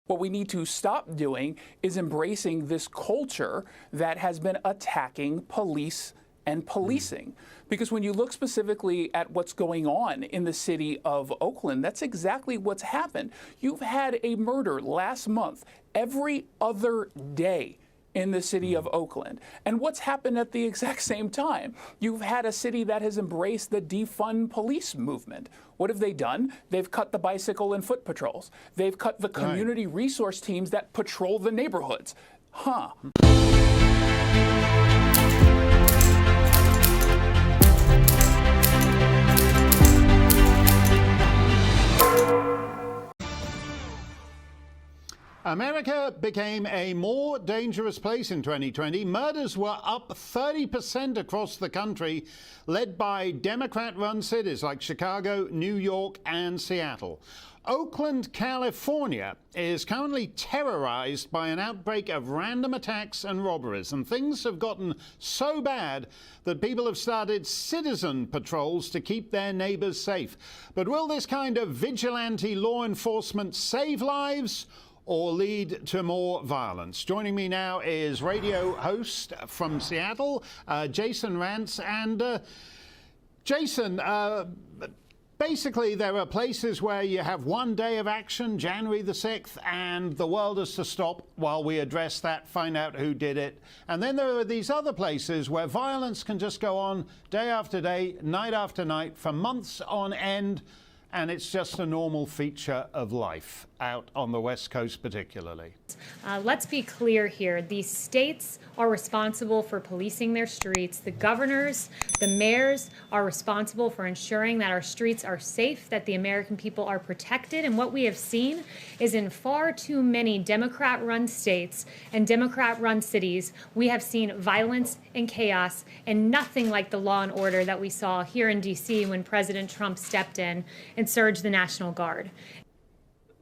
What we need to stop doing is embracing this culture that has been attacking police and policing. Because when you look specifically at what's going on in the city of Oakland, that's exactly what's happened. You've had a murder last month every other day in the city of Oakland. And what's happened at the exact same time? You've had a city that has embraced the defund police movement. What have they done? They've cut the bicycle and foot patrols. They've cut the community resource teams that patrol the neighborhoods. America became a more dangerous place in 2020. Murders were up 30% across the country, led by Democrat-run cities like Chicago, New York, and Seattle. Oakland, California is currently terrorized by an outbreak of random attacks and robberies, and things have gotten so bad that people have started citizen patrols to keep their neighbors safe. But will this kind of vigilante law enforcement save lives or lead to more violence? Joining me now is radio host from Seattle, Jason Rantz. And Jason, basically there are places where you have one day of action, January the 6th, and the world is to stop while we address that, find out who did it. And then there are these other places where violence can just go on day after day, night after night, for months on end, and it's just a normal feature of life out on the West Coast particularly. Let's be clear here. These states are responsible for policing their streets. The governors, the mayors are responsible for ensuring that our streets are safe, that the American people are protected. And what we have seen is in far too many Democrat-run states and Democrat-run cities, we have seen violence and chaos, and nothing like the law and order that we saw here in D.C. when President Trump stepped in and surged the National Guard.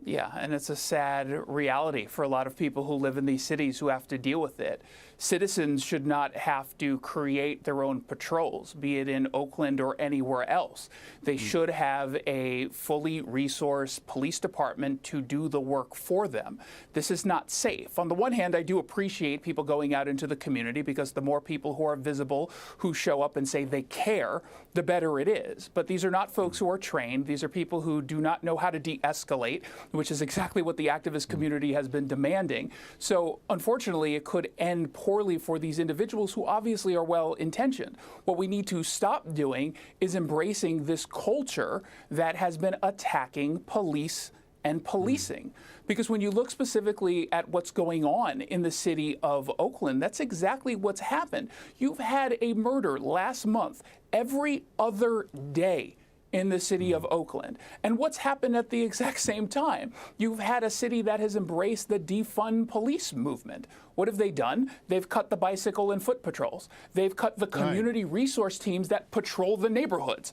Yeah, and it's a sad reality for a lot of people who live in these cities who have to deal with it. Citizens should not have to create their own patrols, be it in Oakland or anywhere else. They should have a fully resourced police department to do the work for them. This is not safe. On the one hand, I do appreciate people going out into the community, because the more people who are visible, who show up and say they care, the better it is. But these are not folks who are trained. These are people who do not know how to de-escalate, which is exactly what the activist community has been demanding. So unfortunately, it could end poorly for these individuals who obviously are well-intentioned. What we need to stop doing is embracing this culture that has been attacking police and policing. Because when you look specifically at what's going on in the city of Oakland, that's exactly what's happened. You've had a murder last month every other day in the city of Oakland. And what's happened at the exact same time? You've had a city that has embraced the defund police movement. What have they done? They've cut the bicycle and foot patrols. They've cut the community resource teams that patrol the neighborhoods.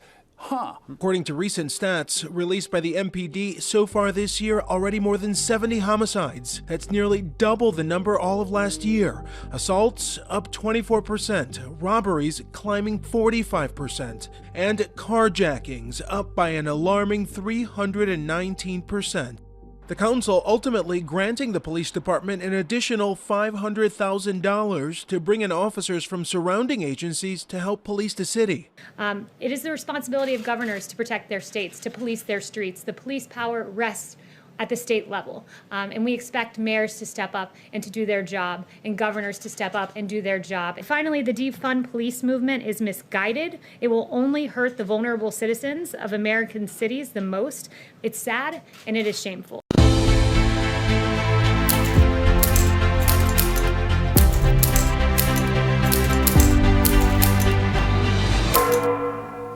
According to recent stats released by the MPD, so far this year, already more than 70 homicides. That's nearly double the number all of last year. Assaults up 24%, robberies climbing 45%, and carjackings up by an alarming 319%. The council ultimately granting the police department an additional $500,000 to bring in officers from surrounding agencies to help police the city. It is the responsibility of governors to protect their states, to police their streets. The police power rests at the state level. And we expect mayors to step up and to do their job, and governors to step up and do their job. And finally, the defund police movement is misguided. It will only hurt the vulnerable citizens of American cities the most. It's sad and it is shameful.